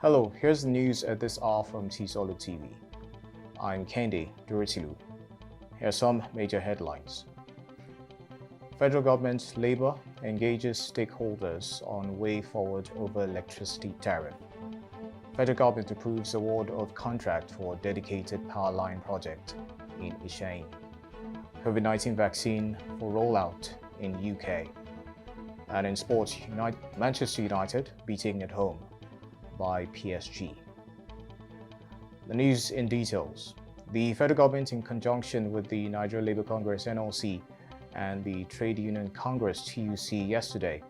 Hello, here's the news at this hour from Tstv. I'm Kende Duritilu. Here are some major headlines. Federal government Labour engages stakeholders on way forward over electricity tariff. Federal government approves award of contract for dedicated power line project in ISEYIN. COVID-19 vaccine for rollout in UK. And in sports, Manchester United beating at home by PSG. The news in details. The federal government, in conjunction with the Nigerian Labour Congress NLC and the Trade Union Congress TUC yesterday,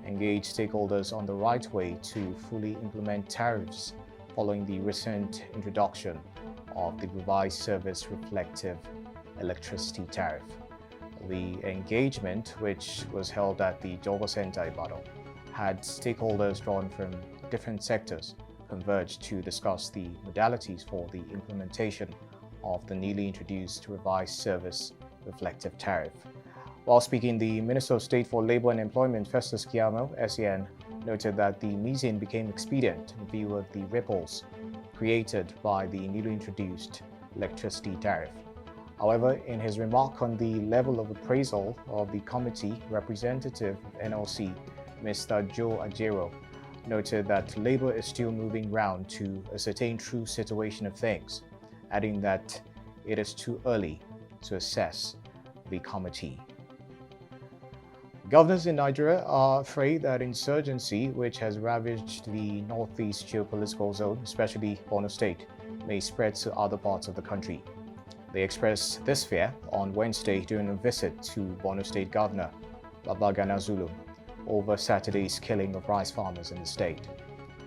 engaged stakeholders on the right way to fully implement tariffs following the recent introduction of the revised service reflective electricity tariff. The engagement, which was held at the Jogo Center Ibadan, had stakeholders drawn from different sectors converge to discuss the modalities for the implementation of the newly introduced revised service reflective tariff. While speaking, the Minister of State for Labour and Employment, Festus Keyamo, ISEYIN, noted that the meeting became expedient in view of the ripples created by the newly introduced electricity tariff. However, in his remark on the level of appraisal of the committee, representative of NLC, Mr. Joe Ajero, noted that Labour is still moving round to ascertain true situation of things, adding that it is too early to assess the committee. Governors in Nigeria are afraid that insurgency, which has ravaged the northeast geopolitical zone, especially Borno State, may spread to other parts of the country. They expressed this fear on Wednesday during a visit to Borno State Governor Babagana Zulum over Saturday's killing of rice farmers in the state.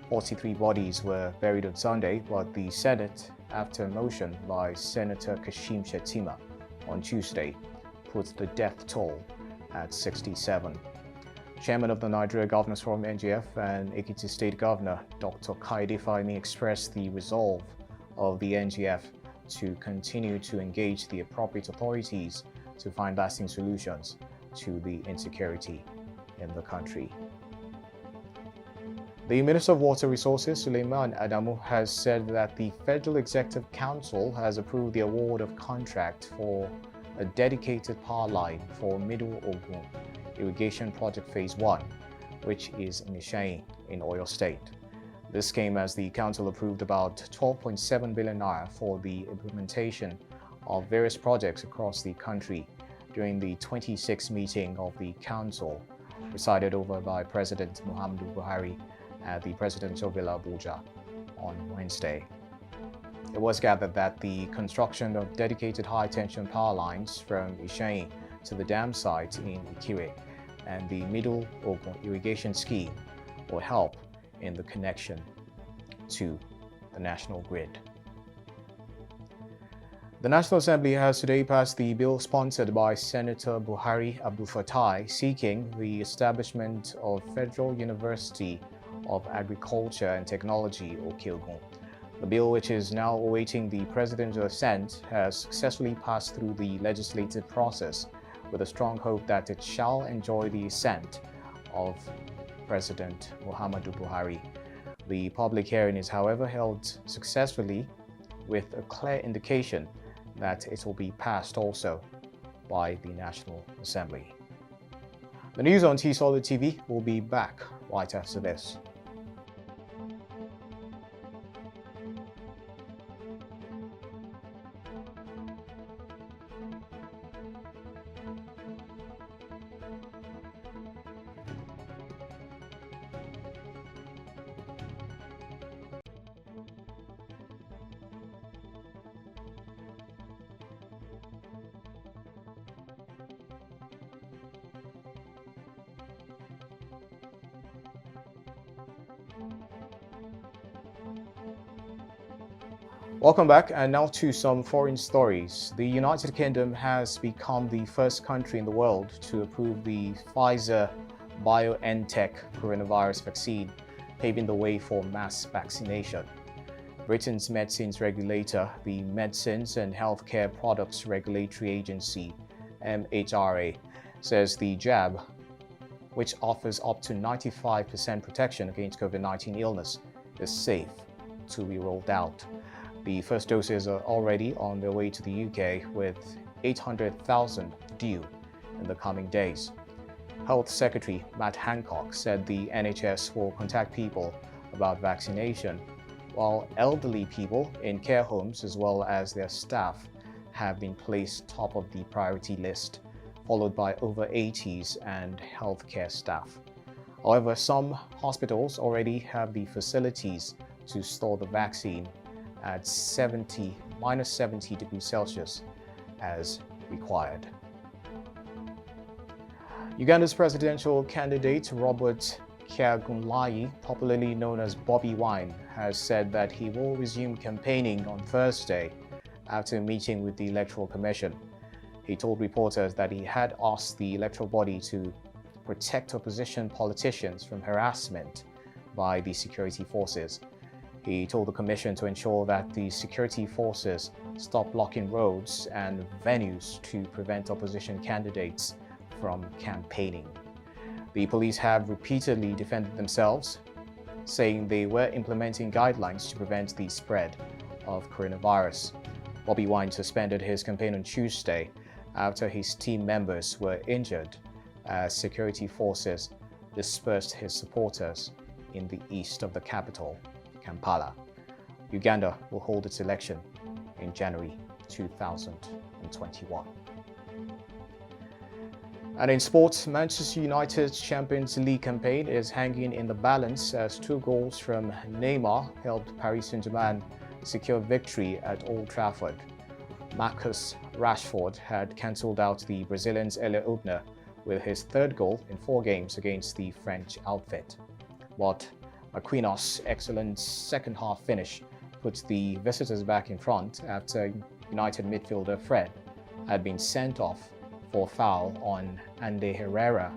43 bodies were buried on Sunday, but the Senate, after a motion by Senator Kashim Shettima on Tuesday, put the death toll at 67. Chairman of the Nigeria Governors Forum NGF and Ekiti State Governor Dr. Kaide Fahimi expressed the resolve of the NGF to continue to engage the appropriate authorities to find lasting solutions to the insecurity in the country. The Minister of Water Resources, Suleiman Adamu, has said that the Federal Executive Council has approved the award of contract for a dedicated power line for Middle Ogun Irrigation Project Phase 1, which is in ISEYIN in Oyo State. This came as the Council approved about 12.7 billion naira for the implementation of various projects across the country during the 26th meeting of the Council, presided over by President Muhammadu Buhari at the Presidential Villa Abuja on Wednesday. It was gathered that the construction of dedicated high-tension power lines from ISEYIN to the dam site in Ikire and the Middle Ogun irrigation scheme will help in the connection to the national grid. The National Assembly has today passed the bill sponsored by Senator Buhari Abdulfatai seeking the establishment of Federal University of Agriculture and Technology, or Kilgun. The bill, which is now awaiting the presidential assent, has successfully passed through the legislative process with a strong hope that it shall enjoy the assent of President Muhammadu Buhari. The public hearing is, however, held successfully with a clear indication that it will be passed also by the National Assembly. The news on Tstv will be back right after this. Welcome back, and now to some foreign stories. The United Kingdom has become the first country in the world to approve the Pfizer BioEntec coronavirus vaccine, paving the way for mass vaccination. Britain's medicines regulator, the Medicines and Healthcare Products Regulatory Agency, MHRA, says the jab, which offers up to 95% protection against COVID-19 illness, is safe to be rolled out. The first doses are already on their way to the UK, with 800,000 due in the coming days. Health Secretary Matt Hancock said the NHS will contact people about vaccination, while elderly people in care homes as well as their staff have been placed top of the priority list, followed by over 80s and healthcare staff. However, some hospitals already have the facilities to store the vaccine at minus 70 degrees Celsius as required. Uganda's presidential candidate Robert Kyagulanyi, popularly known as Bobi Wine, has said that he will resume campaigning on Thursday after meeting with the Electoral Commission. He told reporters that he had asked the electoral body to protect opposition politicians from harassment by the security forces. He told the commission to ensure that the security forces stop blocking roads and venues to prevent opposition candidates from campaigning. The police have repeatedly defended themselves, saying they were implementing guidelines to prevent the spread of coronavirus. Bobi Wine suspended his campaign on Tuesday after his team members were injured as security forces dispersed his supporters in the east of the capital, Kampala. Uganda will hold its election in January 2021. And in sports, Manchester United's Champions League campaign is hanging in the balance as 2 goals from Neymar helped Paris Saint-Germain secure victory at Old Trafford. Marcus Rashford had cancelled out the Brazilian's earlier opener with his 3rd goal in 4 games against the French outfit. But Aquino's excellent second-half finish put the visitors back in front after United midfielder Fred had been sent off for foul on Ander Herrera.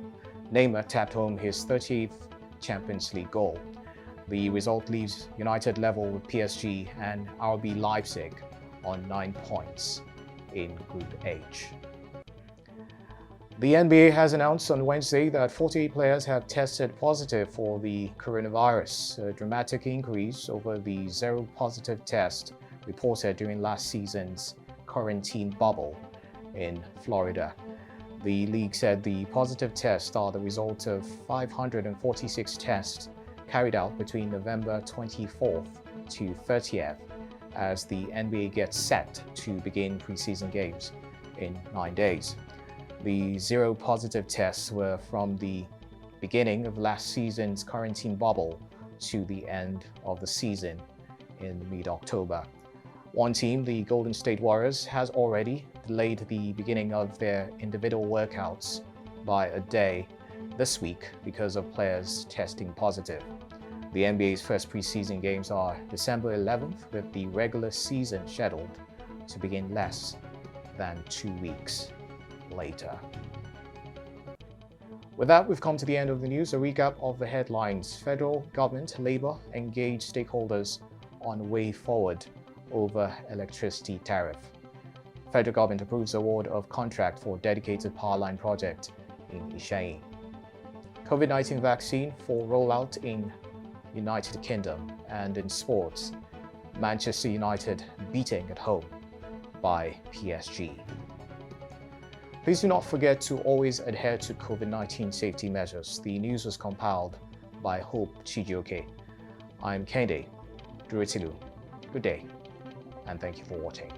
Neymar tapped home his 30th Champions League goal. The result leaves United level with PSG and RB Leipzig on 9 points in Group H. The NBA has announced on Wednesday that 48 players have tested positive for the coronavirus, a dramatic increase over the 0 positive test reported during last season's quarantine bubble in Florida. The league said the positive tests are the result of 546 tests carried out between November 24th to 30th as the NBA gets set to begin preseason games in 9 days. The 0 positive tests were from the beginning of last season's quarantine bubble to the end of the season in mid-October. One team, the Golden State Warriors, has already delayed the beginning of their individual workouts by a day this week because of players testing positive. The NBA's first preseason games are December 11th, with the regular season scheduled to begin less than 2 weeks later. With that, we've come to the end of the news. A recap of the headlines. Federal government, Labour engage stakeholders on way forward over electricity tariff. Federal government approves award of contract for dedicated power line project in ISEYIN. COVID-19 vaccine for rollout in United Kingdom. And in sports, Manchester United beating at home by PSG. Please do not forget to always adhere to COVID-19 safety measures. The news was compiled by Hope Chijioke. I'm Kende Duritilu. Good day, and thank you for watching.